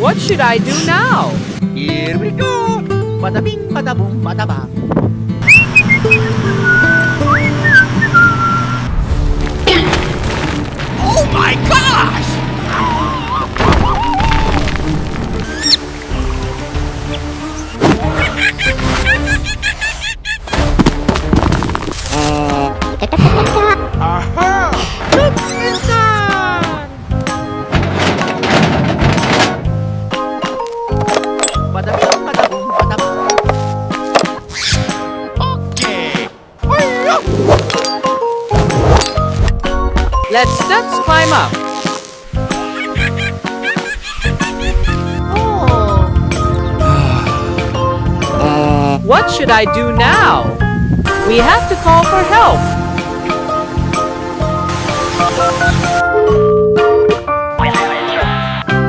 What should I do now? Here we go! Bada bing, bada boom, bada bang. Oh my gosh! Aha! It's done! Bada bing, bada boom, bada bang. Okay! Let's climb up. What should I do now? We have to call for help.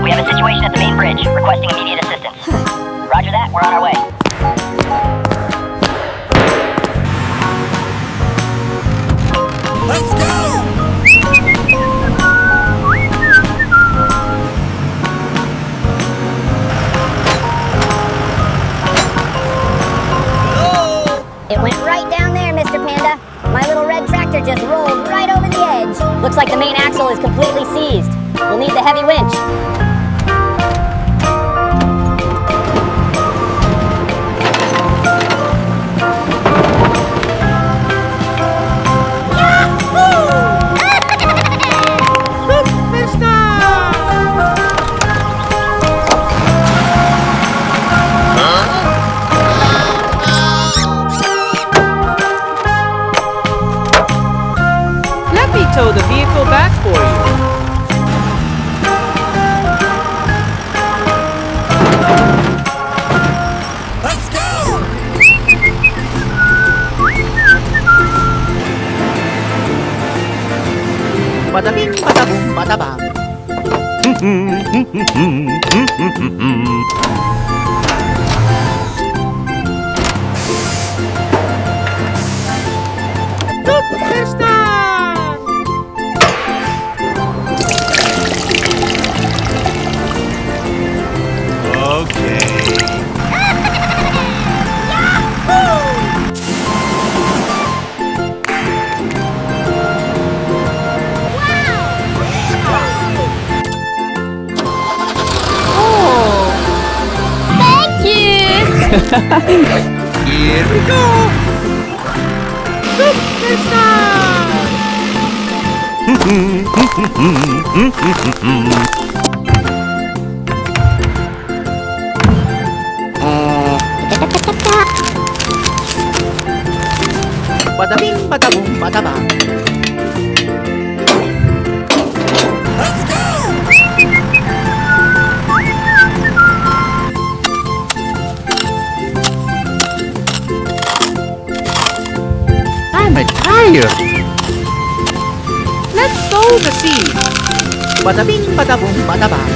We have a situation at the main bridge, requesting immediate assistance. Roger that, we're on our way. Let's go! It went right down there, Mr. Panda. My little red tractor just rolled right over the edge. Looks like the main axle is completely seized. We'll need the heavy winch. Let me tow the vehicle back for you. Let's go! Bada bing, bada boom, bada bang. It's done! Okay. Thank you! Here we go! Bada bing, bada boom, bada bang. Let's go! I'm tired. Let's sow the seed. Bada bing, bada boom, bada bang.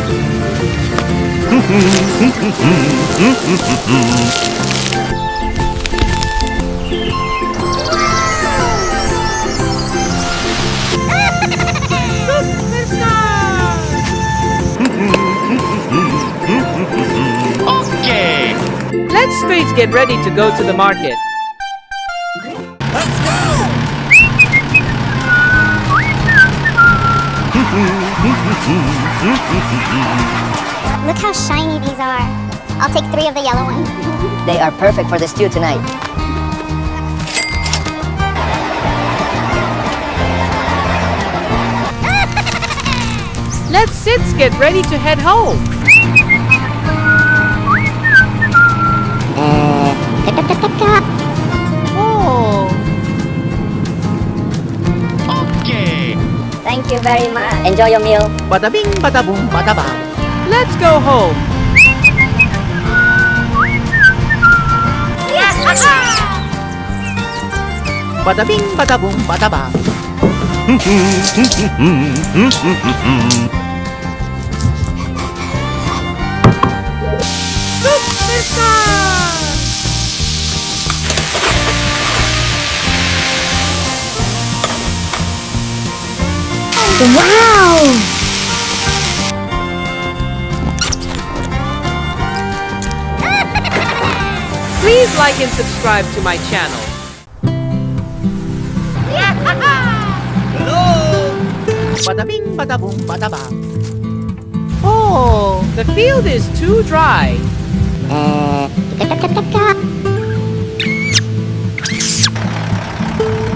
Okay. Let's streets get ready to go to the market. Let's go! Look how shiny these are. I'll take 3 of the yellow ones. They are perfect for the stew tonight. Let's sits get ready to head home. Oh, Okay. Thank you very much. Enjoy your meal. Bada bing, bada boom, bada bang. let's go home. Bada bing, bada boom, bada bang. Wow! like and subscribe to my channel. Badabing, badabong, badabang. Oh, the field is too dry.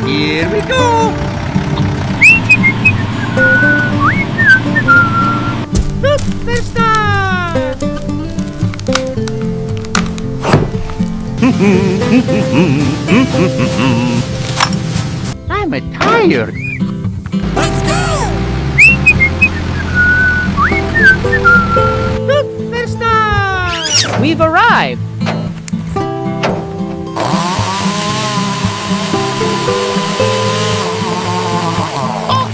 Here we go! Superstar! I'm tired. Let's go! Superstar! We've arrived.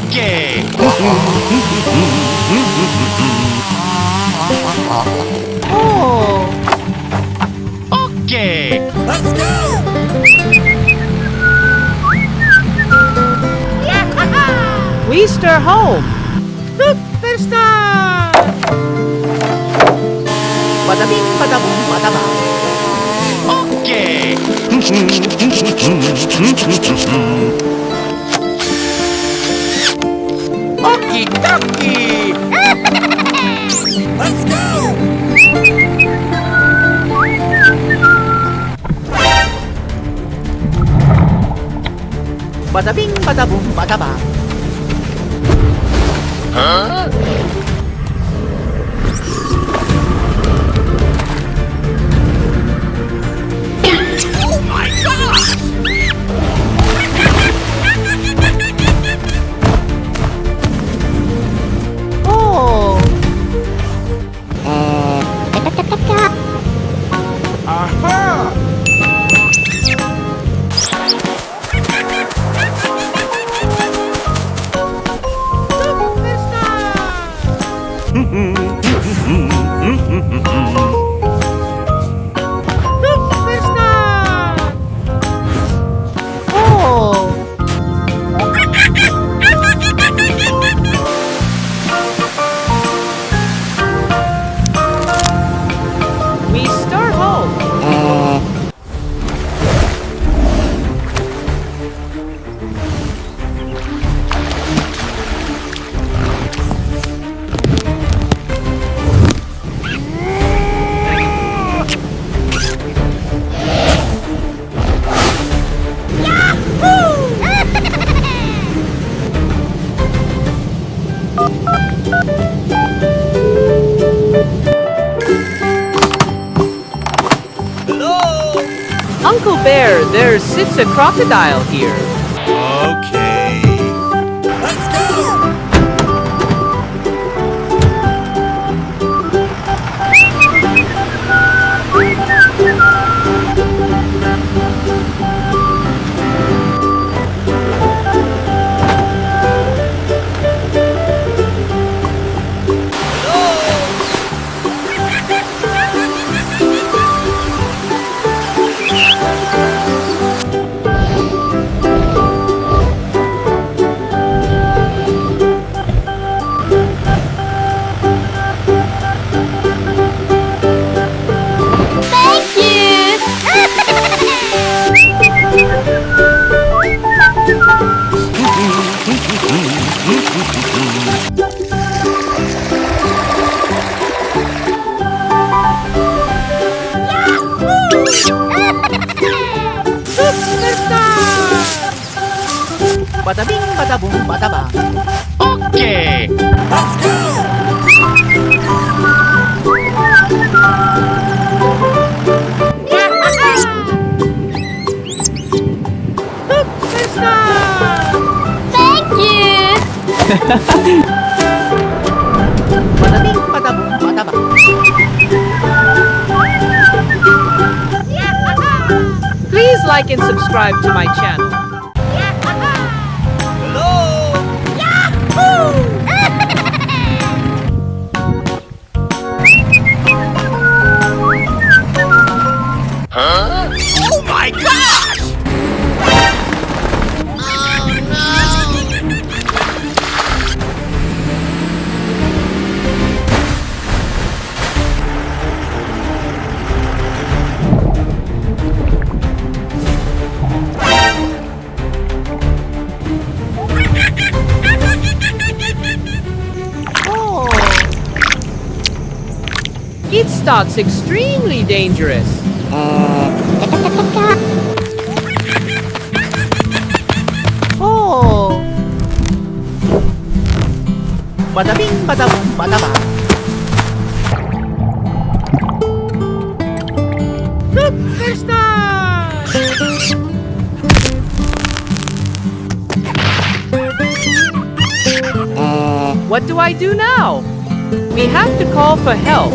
Okay! Oh, Okay! Let's go! we stir home. Superstar! Badabing, badabong, badabang. Okay! Okie dokie! Let's go! Badabing, badabong, badabang. Huh? Oh my gosh! Oh, Aha! Superstar! oh. We stir home. Uncle Bear, there sits a crocodile here. Okay. Let's go! Thank you! Badabing, badabong, badabang. Okay! Let's go! Superstar! Thank you! Badabing, badabong, badabang. Please like and subscribe to my channel. Huh? Oh my gosh! stock's extremely dangerous. Oh! Bada bing, bada boom, bada bang. Superstar! What do I do now? We have to call for help.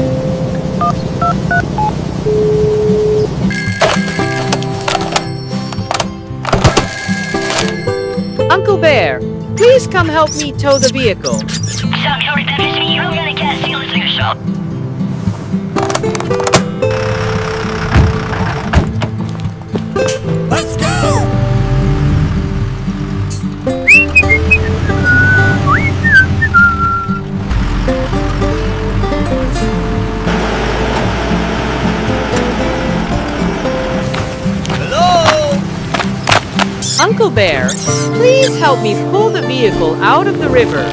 Uncle Bear, please come help me tow the vehicle. Let's go! Uncle Bear, please help me pull the vehicle out of the river.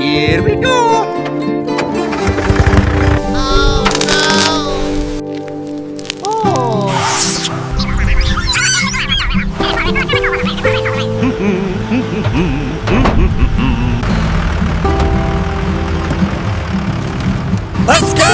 Here we go! Let's go!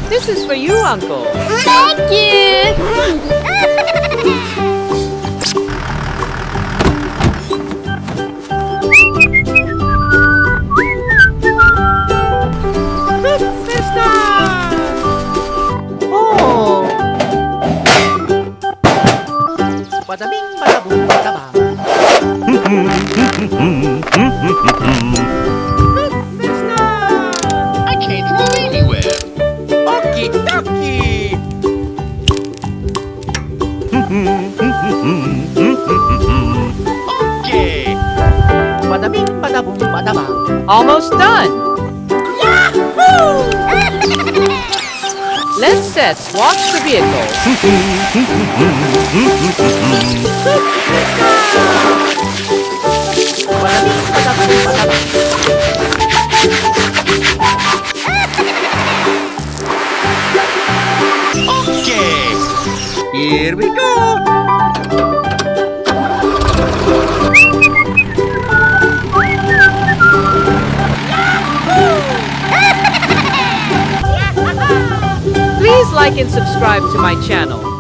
This is for you, Uncle. Thank you. Oh! Bada bing, bada boom, bada bang. I can't go anywhere. Okie dokie! Okay. Bada bing, bada boom, bada bang. Almost done. Let's set watch the vehicle. Bada bing, bada boom, bada bang. Okay. Here we go! Please like and subscribe to my channel.